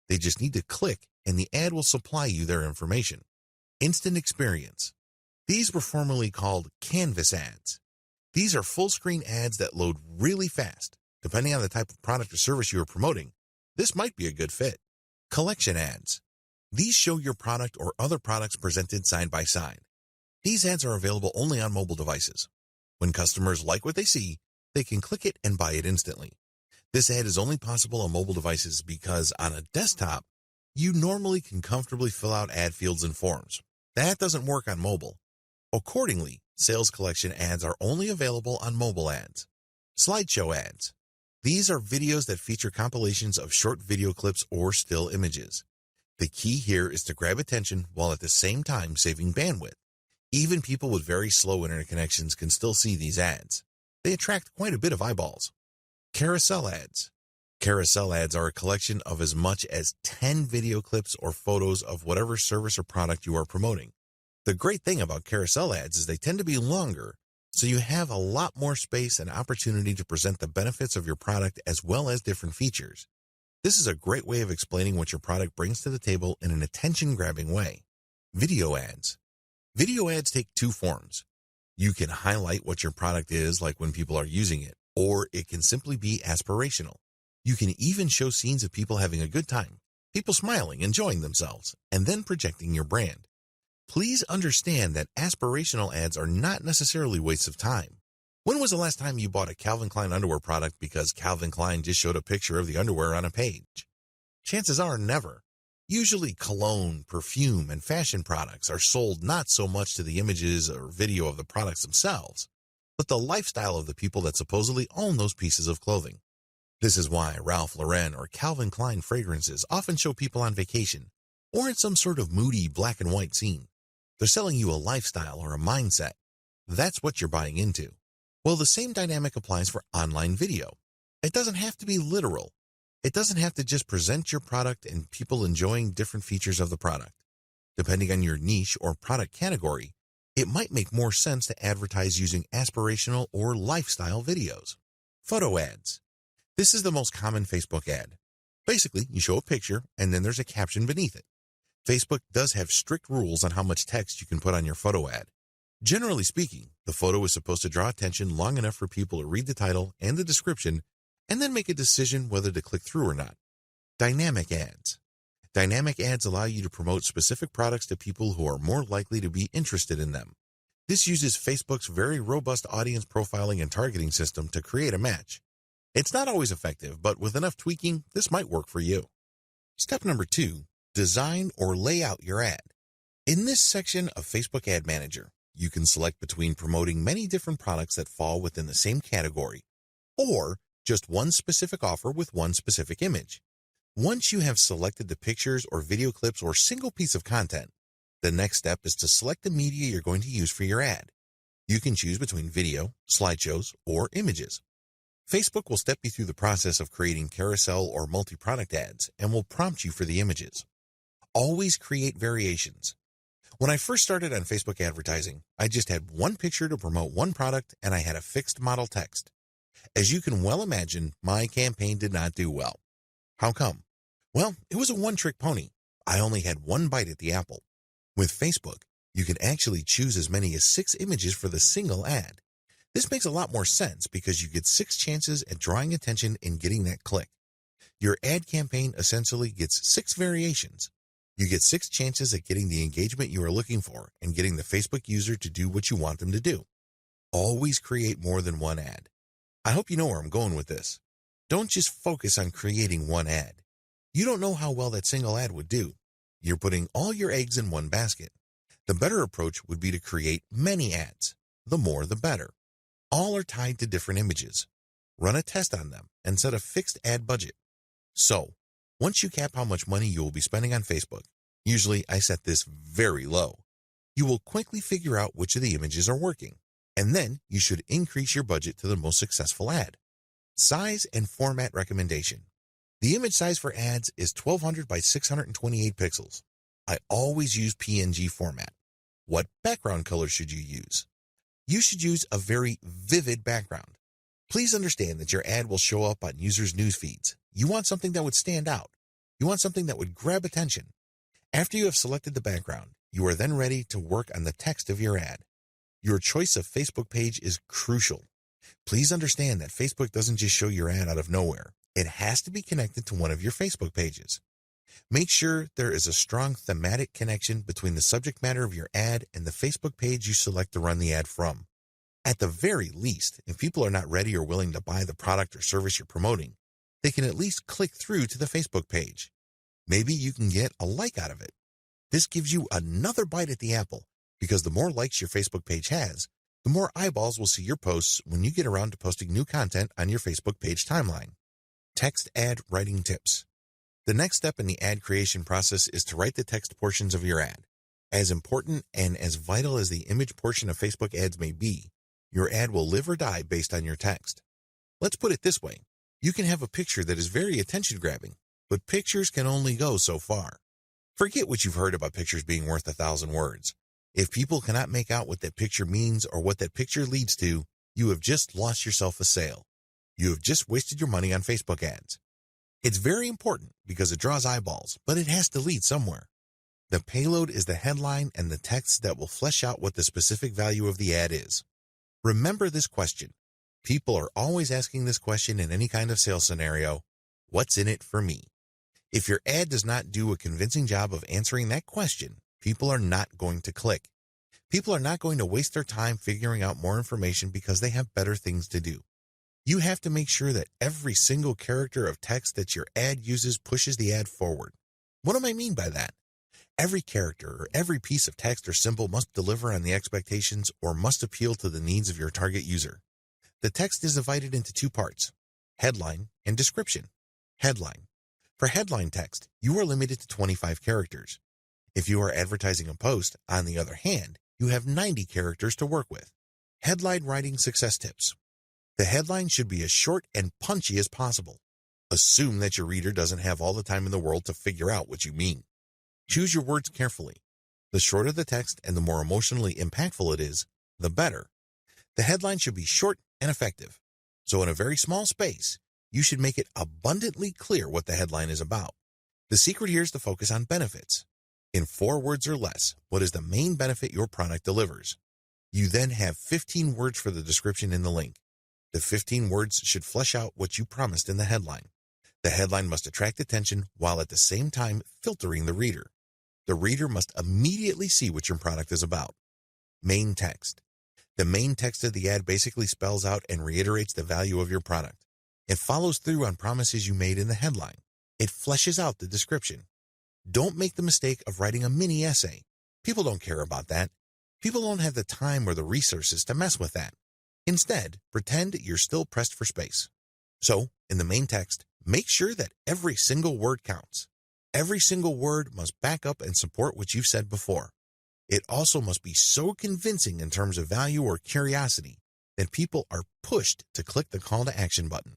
They just need to click and the ad will supply you their information. Instant experience. These were formerly called canvas ads. These are full-screen ads that load really fast. Depending on the type of product or service you are promoting, this might be a good fit. Collection ads. These show your product or other products presented side by side. These ads are available only on mobile devices. When customers like what they see, they can click it and buy it instantly. This ad is only possible on mobile devices because on a desktop, you normally can comfortably fill out ad fields and forms. That doesn't work on mobile. Accordingly, sales collection ads are only available on mobile ads. Slideshow ads. These are videos that feature compilations of short video clips or still images. The key here is to grab attention while at the same time saving bandwidth. Even people with very slow internet connections can still see these ads. They attract quite a bit of eyeballs. Carousel ads. Carousel ads are a collection of as much as 10 video clips or photos of whatever service or product you are promoting. The great thing about carousel ads is they tend to be longer, so you have a lot more space and opportunity to present the benefits of your product as well as different features. This is a great way of explaining what your product brings to the table in an attention-grabbing way. Video ads. Video ads take two forms. You can highlight what your product is like when people are using it, or it can simply be aspirational. You can even show scenes of people having a good time, people smiling, enjoying themselves, and then projecting your brand. Please understand that aspirational ads are not necessarily wastes of time. When was the last time you bought a Calvin Klein underwear product because Calvin Klein just showed a picture of the underwear on a page? Chances are never. Usually cologne, perfume, and fashion products are sold not so much to the images or video of the products themselves, but the lifestyle of the people that supposedly own those pieces of clothing. This is why Ralph Lauren or Calvin Klein fragrances often show people on vacation or in some sort of moody black and white scene. They're selling you a lifestyle or a mindset. That's what you're buying into. Well, the same dynamic applies for online video. It doesn't have to be literal. It doesn't have to just present your product and people enjoying different features of the product. Depending on your niche or product category, it might make more sense to advertise using aspirational or lifestyle videos. Photo ads. This is the most common Facebook ad. Basically, you show a picture and then there's a caption beneath it. Facebook does have strict rules on how much text you can put on your photo ad. Generally speaking, the photo is supposed to draw attention long enough for people to read the title and the description and then make a decision whether to click through or not. Dynamic ads. Dynamic ads allow you to promote specific products to people who are more likely to be interested in them. This uses Facebook's very robust audience profiling and targeting system to create a match. It's not always effective, but with enough tweaking, this might work for you. Step number 2, design or lay out your ad. In this section of Facebook Ad Manager, you can select between promoting many different products that fall within the same category, or just one specific offer with one specific image. Once you have selected the pictures or video clips or single piece of content, the next step is to select the media you're going to use for your ad. You can choose between video, slideshows, or images. Facebook will step you through the process of creating carousel or multi-product ads and will prompt you for the images. Always create variations. When I first started on Facebook advertising, I just had one picture to promote one product and I had a fixed model text. As you can well imagine, my campaign did not do well. How come? Well, it was a one-trick pony. I only had one bite at the apple. With Facebook, you can actually choose as many as 6 images for the single ad. This makes a lot more sense because you get 6 chances at drawing attention and getting that click. Your ad campaign essentially gets 6 variations. You get 6 chances at getting the engagement you are looking for and getting the Facebook user to do what you want them to do. Always create more than one ad. I hope you know where I'm going with this. Don't just focus on creating one ad. You don't know how well that single ad would do. You're putting all your eggs in one basket. The better approach would be to create many ads. The more, the better. All are tied to different images. Run a test on them and set a fixed ad budget. So, once you cap how much money you will be spending on Facebook, usually I set this very low, you will quickly figure out which of the images are working, and then you should increase your budget to the most successful ad. Size and format recommendation. The image size for ads is 1200 by 628 pixels. I always use PNG format. What background color should you use? You should use a very vivid background. Please understand that your ad will show up on users' news feeds. You want something that would stand out. You want something that would grab attention. After you have selected the background, you are then ready to work on the text of your ad. Your choice of Facebook page is crucial. Please understand that Facebook doesn't just show your ad out of nowhere. It has to be connected to one of your Facebook pages. Make sure there is a strong thematic connection between the subject matter of your ad and the Facebook page you select to run the ad from. At the very least, if people are not ready or willing to buy the product or service you're promoting, they can at least click through to the Facebook page. Maybe you can get a like out of it. This gives you another bite at the apple, because the more likes your Facebook page has, the more eyeballs will see your posts when you get around to posting new content on your Facebook page timeline. Text ad writing tips. The next step in the ad creation process is to write the text portions of your ad. As important and as vital as the image portion of Facebook ads may be, your ad will live or die based on your text. Let's put it this way. You can have a picture that is very attention-grabbing, but pictures can only go so far. Forget what you've heard about pictures being worth 1,000 words. If people cannot make out what that picture means or what that picture leads to, you have just lost yourself a sale. You have just wasted your money on Facebook ads. It's very important because it draws eyeballs, but it has to lead somewhere. The payload is the headline and the text that will flesh out what the specific value of the ad is. Remember this question. People are always asking this question in any kind of sales scenario. What's in it for me? If your ad does not do a convincing job of answering that question, people are not going to click. People are not going to waste their time figuring out more information because they have better things to do. You have to make sure that every single character of text that your ad uses pushes the ad forward. What do I mean by that? Every character or every piece of text or symbol must deliver on the expectations or must appeal to the needs of your target user. The text is divided into 2 parts, headline and description. Headline. For headline text, you are limited to 25 characters. If you are advertising a post, on the other hand, you have 90 characters to work with. Headline writing success tips. The headline should be as short and punchy as possible. Assume that your reader doesn't have all the time in the world to figure out what you mean. Choose your words carefully. The shorter the text and the more emotionally impactful it is, the better. The headline should be short and effective. So in a very small space, you should make it abundantly clear what the headline is about. The secret here is to focus on benefits. In 4 words or less, what is the main benefit your product delivers? You then have 15 words for the description in the link. The 15 words should flesh out what you promised in the headline. The headline must attract attention while at the same time filtering the reader. The reader must immediately see what your product is about. Main text. The main text of the ad basically spells out and reiterates the value of your product. It follows through on promises you made in the headline. It fleshes out the description. Don't make the mistake of writing a mini essay. People don't care about that. People don't have the time or the resources to mess with that. Instead, pretend you're still pressed for space. So, in the main text, make sure that every single word counts. Every single word must back up and support what you've said before. It also must be so convincing in terms of value or curiosity that people are pushed to click the call to action button.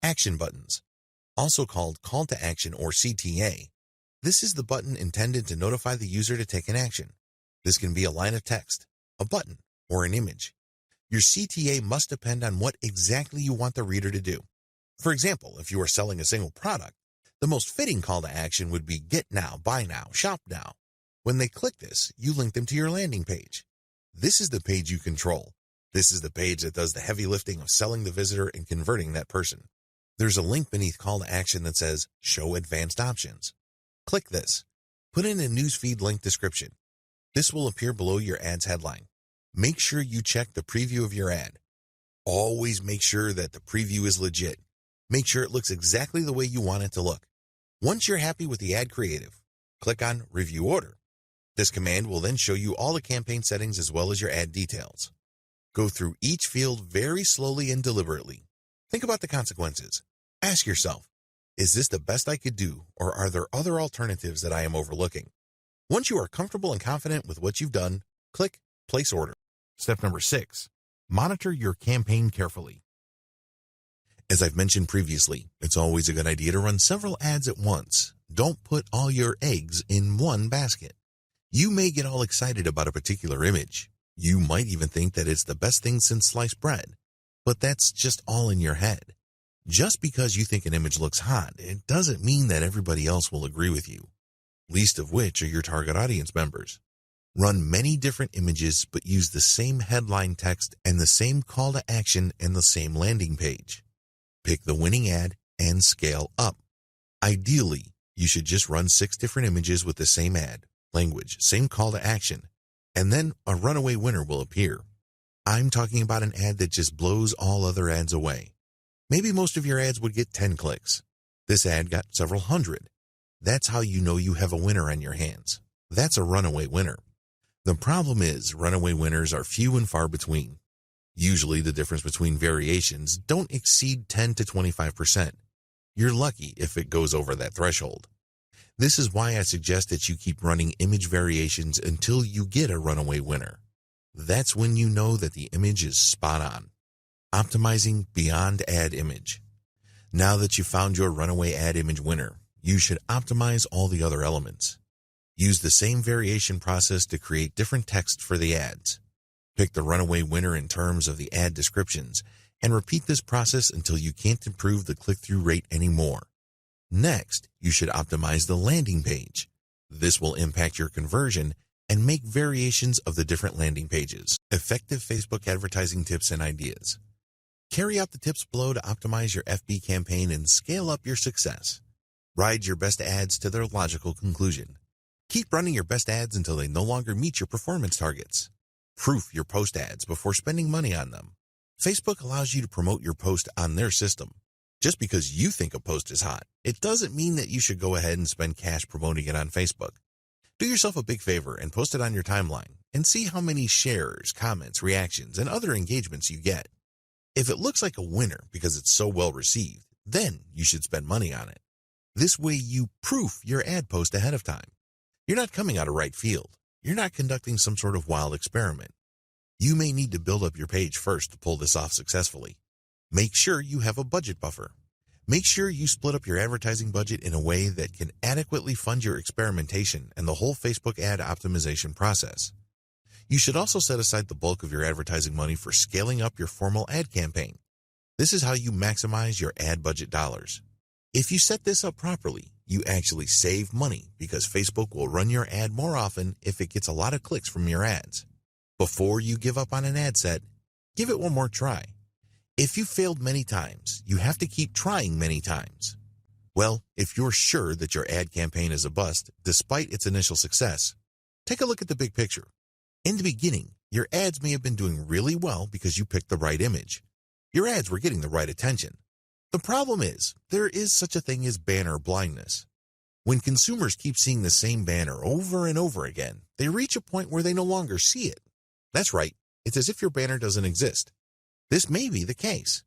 Action buttons, also called call to action or CTA. This is the button intended to notify the user to take an action. This can be a line of text, a button, or an image. Your CTA must depend on what exactly you want the reader to do. For example, if you are selling a single product, the most fitting call to action would be get now, buy now, shop now. When they click this, you link them to your landing page. This is the page you control. This is the page that does the heavy lifting of selling the visitor and converting that person. There's a link beneath call to action that says show advanced options. Click this. Put in a newsfeed link description. This will appear below your ad's headline. Make sure you check the preview of your ad. Always make sure that the preview is legit. Make sure it looks exactly the way you want it to look. Once you're happy with the ad creative, click on Review Order. This command will then show you all the campaign settings as well as your ad details. Go through each field very slowly and deliberately. Think about the consequences. Ask yourself, is this the best I could do, or are there other alternatives that I am overlooking? Once you are comfortable and confident with what you've done, click Place Order. Step number 6. Monitor your campaign carefully. As I've mentioned previously, it's always a good idea to run several ads at once. Don't put all your eggs in one basket. You may get all excited about a particular image. You might even think that it's the best thing since sliced bread. But that's just all in your head. Just because you think an image looks hot, it doesn't mean that everybody else will agree with you. Least of which are your target audience members. Run many different images, but use the same headline text and the same call to action and the same landing page. Pick the winning ad and scale up. Ideally, you should just run 6 different images with the same ad, language, same call to action, and then a runaway winner will appear. I'm talking about an ad that just blows all other ads away. Maybe most of your ads would get 10 clicks. This ad got several hundred. That's how you know you have a winner on your hands. That's a runaway winner. The problem is runaway winners are few and far between. Usually the difference between variations don't exceed 10 to 25%. You're lucky if it goes over that threshold. This is why I suggest that you keep running image variations until you get a runaway winner. That's when you know that the image is spot on. Optimizing beyond ad image. Now that you've found your runaway ad image winner, you should optimize all the other elements. Use the same variation process to create different text for the ads. Pick the runaway winner in terms of the ad descriptions and repeat this process until you can't improve the click-through rate anymore. Next, you should optimize the landing page. This will impact your conversion and make variations of the different landing pages. Effective Facebook advertising tips and ideas. Carry out the tips below to optimize your FB campaign and scale up your success. Ride your best ads to their logical conclusion. Keep running your best ads until they no longer meet your performance targets. Proof your post ads before spending money on them. Facebook allows you to promote your post on their system. Just because you think a post is hot, it doesn't mean that you should go ahead and spend cash promoting it on Facebook. Do yourself a big favor and post it on your timeline and see how many shares, comments, reactions, and other engagements you get. If it looks like a winner because it's so well received, then you should spend money on it. This way you proof your ad post ahead of time. You're not coming out of right field. You're not conducting some sort of wild experiment. You may need to build up your page first to pull this off successfully. Make sure you have a budget buffer. Make sure you split up your advertising budget in a way that can adequately fund your experimentation and the whole Facebook ad optimization process. You should also set aside the bulk of your advertising money for scaling up your formal ad campaign. This is how you maximize your ad budget dollars. If you set this up properly, you actually save money because Facebook will run your ad more often if it gets a lot of clicks from your ads. Before you give up on an ad set, give it one more try. If you failed many times, you have to keep trying many times. Well, if you're sure that your ad campaign is a bust, despite its initial success, take a look at the big picture. In the beginning, your ads may have been doing really well because you picked the right image. Your ads were getting the right attention. The problem is, there is such a thing as banner blindness. When consumers keep seeing the same banner over and over again, they reach a point where they no longer see it. That's right, it's as if your banner doesn't exist. This may be the case.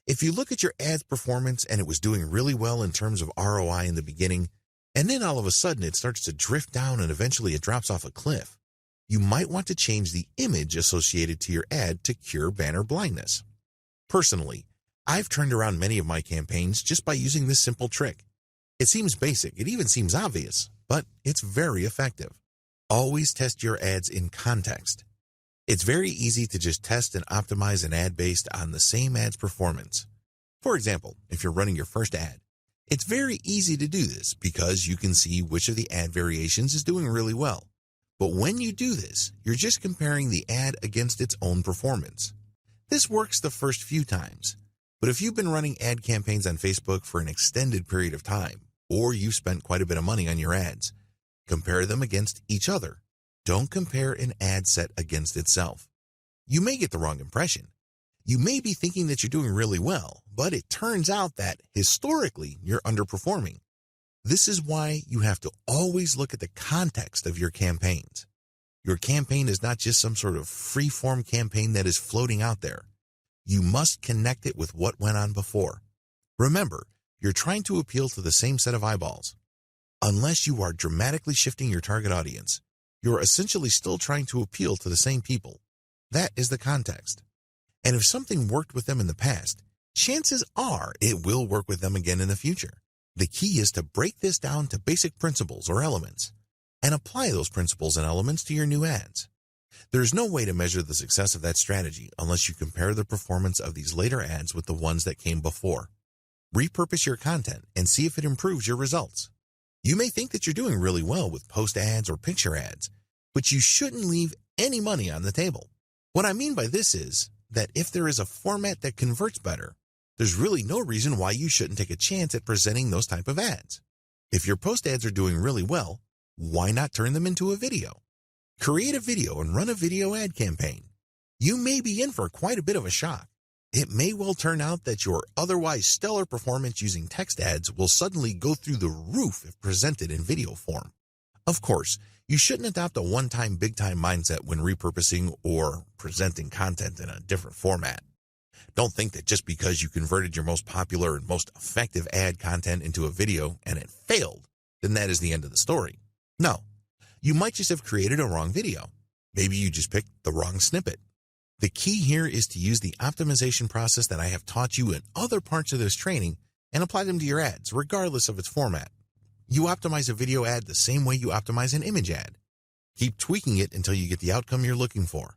If you look at your ad's performance and it was doing really well in terms of ROI in the beginning, and then all of a sudden it starts to drift down and eventually it drops off a cliff, you might want to change the image associated to your ad to cure banner blindness. Personally, I've turned around many of my campaigns just by using this simple trick. It seems basic, it even seems obvious, but it's very effective. Always test your ads in context. It's very easy to just test and optimize an ad based on the same ad's performance. For example, if you're running your first ad, it's very easy to do this because you can see which of the ad variations is doing really well. But when you do this, you're just comparing the ad against its own performance. This works the first few times, but if you've been running ad campaigns on Facebook for an extended period of time, or you've spent quite a bit of money on your ads, compare them against each other. Don't compare an ad set against itself. You may get the wrong impression. You may be thinking that you're doing really well, but it turns out that, historically, you're underperforming. This is why you have to always look at the context of your campaigns. Your campaign is not just some sort of free-form campaign that is floating out there. You must connect it with what went on before. Remember, you're trying to appeal to the same set of eyeballs. Unless you are dramatically shifting your target audience, you're essentially still trying to appeal to the same people. That is the context. And if something worked with them in the past, chances are it will work with them again in the future. The key is to break this down to basic principles or elements and apply those principles and elements to your new ads. There's no way to measure the success of that strategy unless you compare the performance of these later ads with the ones that came before. Repurpose your content and see if it improves your results. You may think that you're doing really well with post ads or picture ads, but you shouldn't leave any money on the table. What I mean by this is that if there is a format that converts better, there's really no reason why you shouldn't take a chance at presenting those type of ads. If your post ads are doing really well, why not turn them into a video? Create a video and run a video ad campaign. You may be in for quite a bit of a shock. It may well turn out that your otherwise stellar performance using text ads will suddenly go through the roof if presented in video form. Of course, you shouldn't adopt a one-time big-time mindset when repurposing or presenting content in a different format. Don't think that just because you converted your most popular and most effective ad content into a video and it failed, then that is the end of the story. No, you might just have created a wrong video. Maybe you just picked the wrong snippet. The key here is to use the optimization process that I have taught you in other parts of this training and apply them to your ads, regardless of its format. You optimize a video ad the same way you optimize an image ad. Keep tweaking it until you get the outcome you're looking for.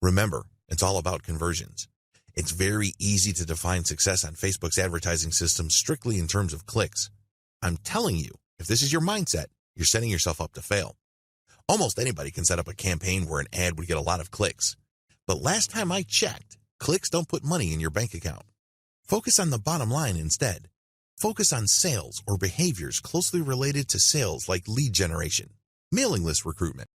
Remember, it's all about conversions. It's very easy to define success on Facebook's advertising system strictly in terms of clicks. I'm telling you, if this is your mindset, you're setting yourself up to fail. Almost anybody can set up a campaign where an ad would get a lot of clicks. But last time I checked, clicks don't put money in your bank account. Focus on the bottom line instead. Focus on sales or behaviors closely related to sales like lead generation, mailing list recruitment,